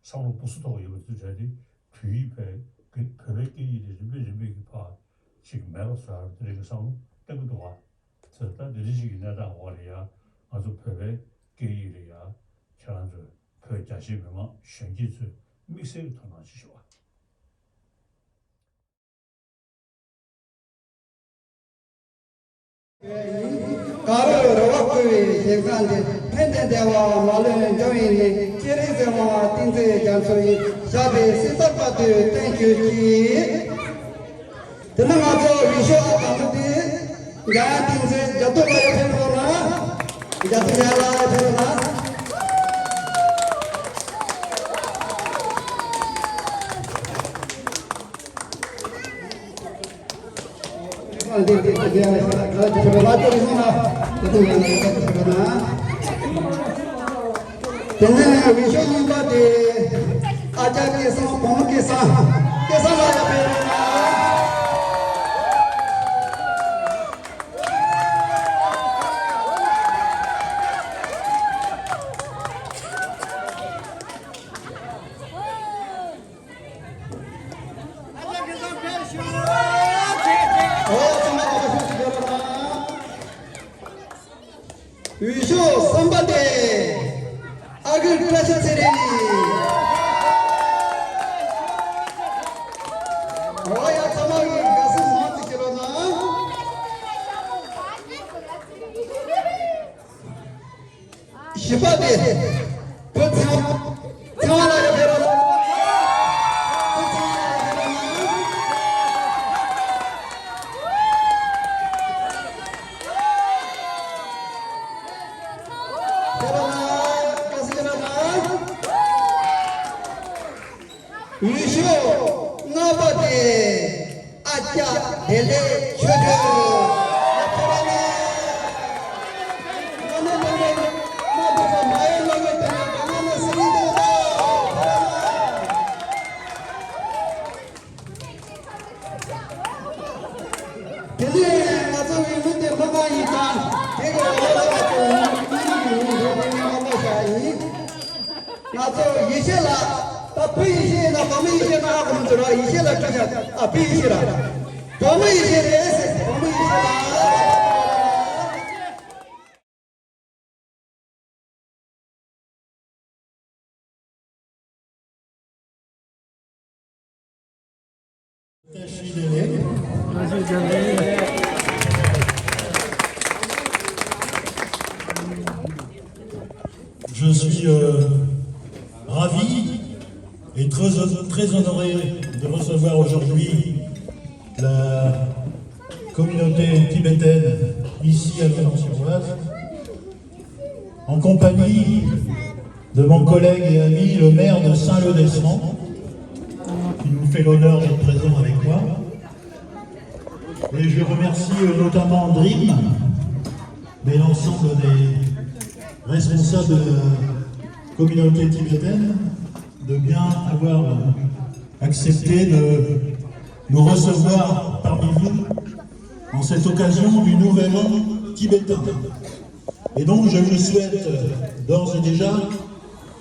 上路不是到有之前的体育派跟特别给予的人们去怕去买了啥这个上路这个多啊，这但这些人家话的呀，就特别给予的呀，像是可以加些什么选举制没谁通常去说。가로 로바쿠이 생산데 팬데데와 말은 조인이 키리세와 틴세 장소이 샤베 시사파트 땡큐지 드나마조 위쇼 감디 야 틴세 저토 바요 페로나 저토 야라 페로나 Tene vision ba de aja ke sa pon ke sa la ya pe na Vision somebody agriculture ceremony. Roya samagi gasu mat kirona. Shipade. Putsam. Thamala kirona. Wisho ngabade aja hele chodo apurana mana mana mana mai logo mana srido kene ngazo imute mama ita kego ngazo yishela tapi isi na kami isi na aku mencoba isi lah kerja tapi isi lah kami isi res kami isi lah Je suis ravi et très honoré de recevoir aujourd'hui la communauté tibétaine ici à Nogent-sur-Oise, en compagnie de mon collègue et ami, le maire de Saint-Leu-d'Esmond, qui nous fait l'honneur d'être présent avec moi. Et je remercie notamment Dream, mais l'ensemble des responsables de la communauté tibétaine de bien avoir accepté de nous recevoir parmi vous en cette occasion du Nouvel An tibétain. Et donc je vous souhaite d'ores et déjà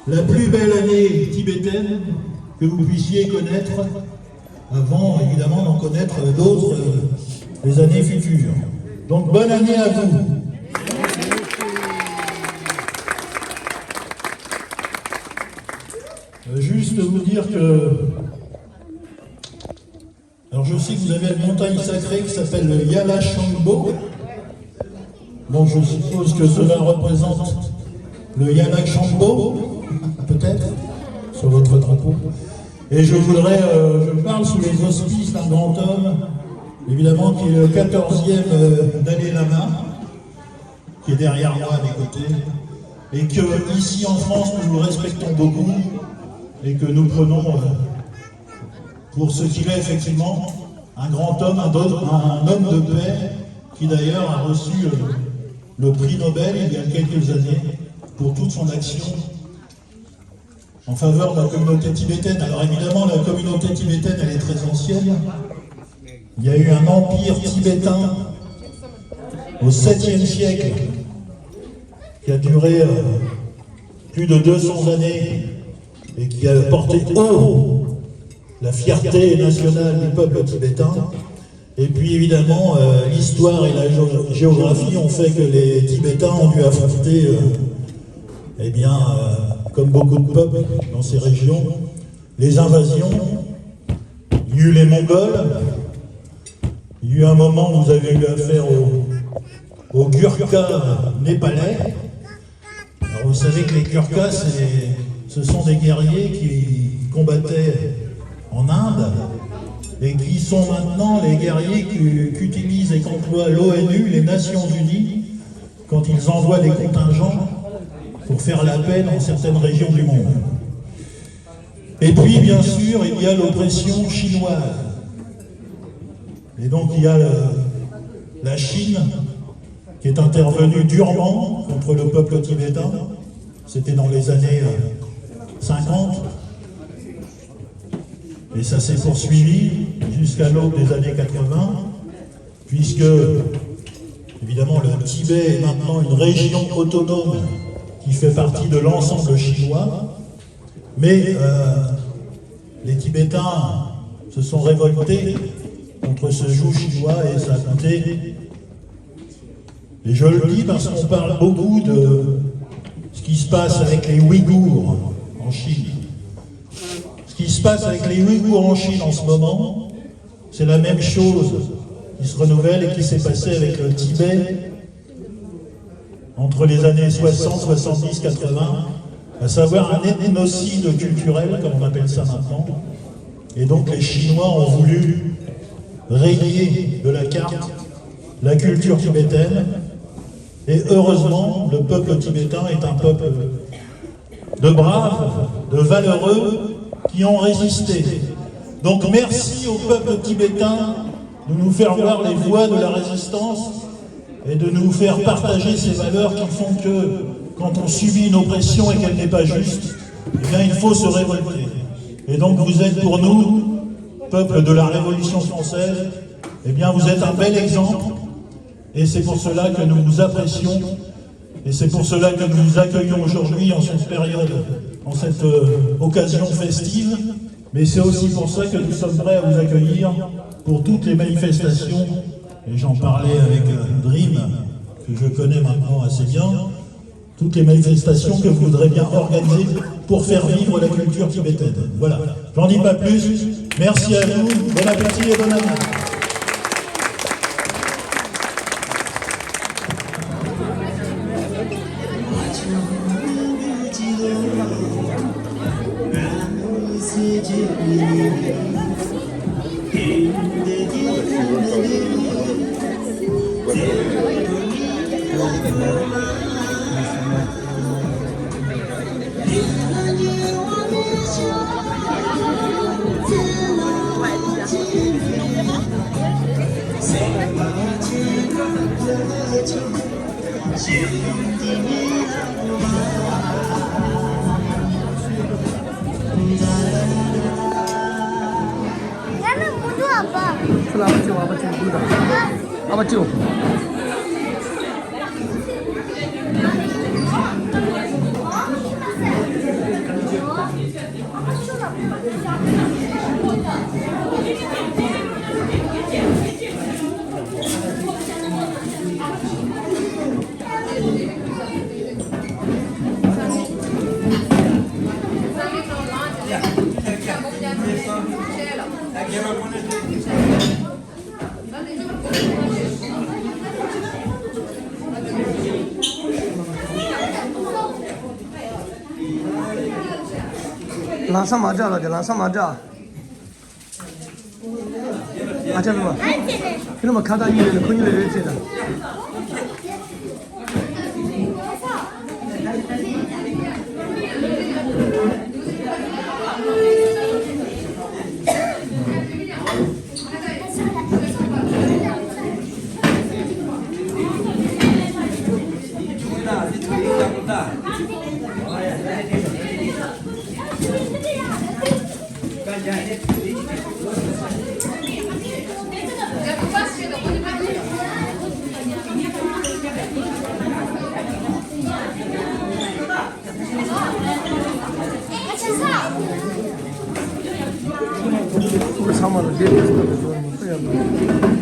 la plus belle année tibétaine que vous puissiez connaître, avant évidemment d'en connaître d'autres les années futures. Donc bonne année à vous. Juste vous dire que, alors je sais que vous avez une montagne sacrée qui s'appelle le Yala Shangbo, donc je suppose que cela représente le Yala Shangbo, peut-être, sur votre drapeau. Et je parle sous les auspices d'un grand homme, évidemment qui est le 14e Dalai Lama, qui est derrière moi à mes côtés, et que ici en France nous le respectons beaucoup, et que nous prenons pour ce qu'il est effectivement un grand homme, un homme de paix, qui d'ailleurs a reçu le prix Nobel il y a quelques années pour toute son action en faveur de la communauté tibétaine. Alors évidemment, la communauté tibétaine, elle est très ancienne. Il y a eu un empire tibétain au 7e siècle qui a duré plus de 200 années, et qui a porté haut la fierté nationale du peuple tibétain. Et puis évidemment, l'histoire et la géographie ont fait que les Tibétains ont dû affronter, comme beaucoup de peuples dans ces régions, les invasions. Il y a eu les Mongols, il y a eu un moment où vous avez eu affaire aux Gurkhas népalais. Alors vous savez que les Gurkhas, ce sont des guerriers qui combattaient en Inde et qui sont maintenant les guerriers qu'utilisent et qu'emploie l'ONU, les Nations Unies, quand ils envoient des contingents pour faire la paix dans certaines régions du monde. Et puis, bien sûr, il y a l'oppression chinoise. Et donc, il y a la Chine qui est intervenue durement contre le peuple tibétain. C'était dans les années 50. Et ça s'est poursuivi jusqu'à l'aube des années 80, puisque, évidemment, le Tibet est maintenant une région autonome qui fait partie de l'ensemble chinois. Mais les Tibétains se sont révoltés contre ce joug chinois et ça a coûté. Et je le dis parce qu'on parle beaucoup de ce qui se passe avec les Ouïghours en Chine. Ce qui se passe avec les Ouïghours en Chine en ce moment, c'est la même chose qui se renouvelle et qui s'est passé avec le Tibet entre les années 60, 70, 80, à savoir un éthnocide culturel, comme on appelle ça maintenant. Et donc les Chinois ont voulu rayer de la carte la culture tibétaine. Et heureusement, le peuple tibétain est un peuple de braves, de valeureux, qui ont résisté. Donc merci au peuple tibétain de nous faire voir les voies de la résistance et de nous faire partager ces valeurs qui font que, quand on subit une oppression et qu'elle n'est pas juste, eh bien il faut se révolter. Et donc vous êtes pour nous, peuple de la Révolution française, eh bien vous êtes un bel exemple, et c'est pour cela que nous vous apprécions, et c'est pour cela que nous vous accueillons aujourd'hui en cette période, en cette occasion festive, mais c'est aussi pour ça que nous sommes prêts à vous accueillir pour toutes les manifestations, et j'en parlais avec Dream, que je connais maintenant assez bien, toutes les manifestations que vous voudrez bien organiser pour faire vivre la culture tibétaine. Voilà, j'en dis pas plus, merci à vous, bon appétit et bonne année. 아빠 찍어. 라사 맞아, 라사 맞아. 아자 봐. 그러면 가다 이래는 큰일을 일지다. Сейчас. 우리 사마를 내려서 좋아하는 거야.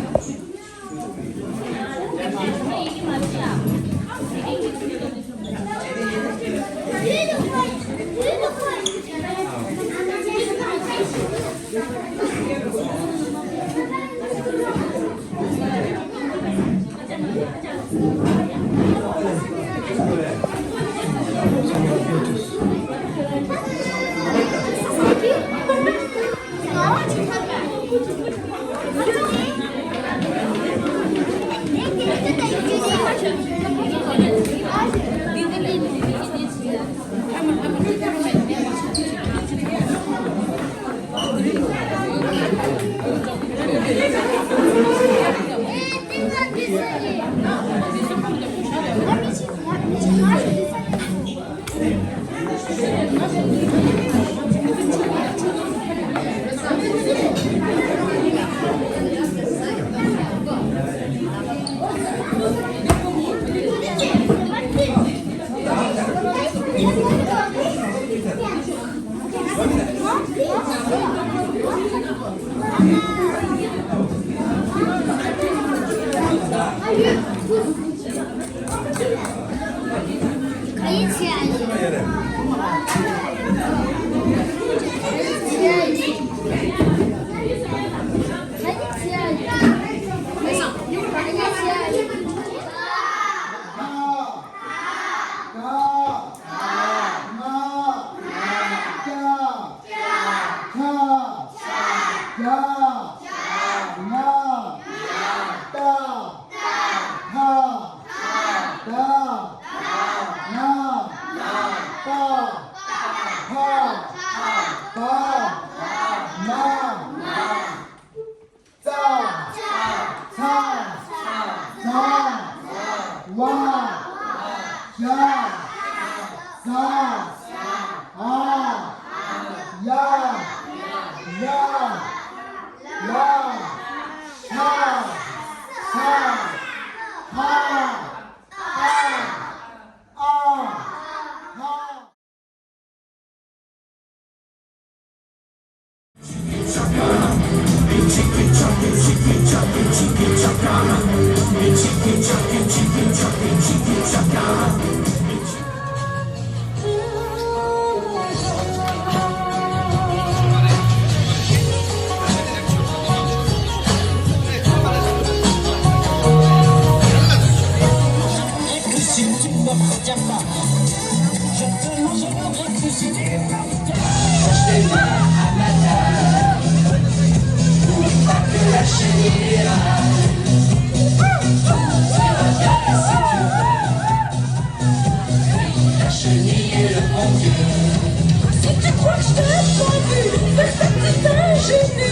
Si tu crois que je t'ai pas vu, fais ça, c'est ingénieux.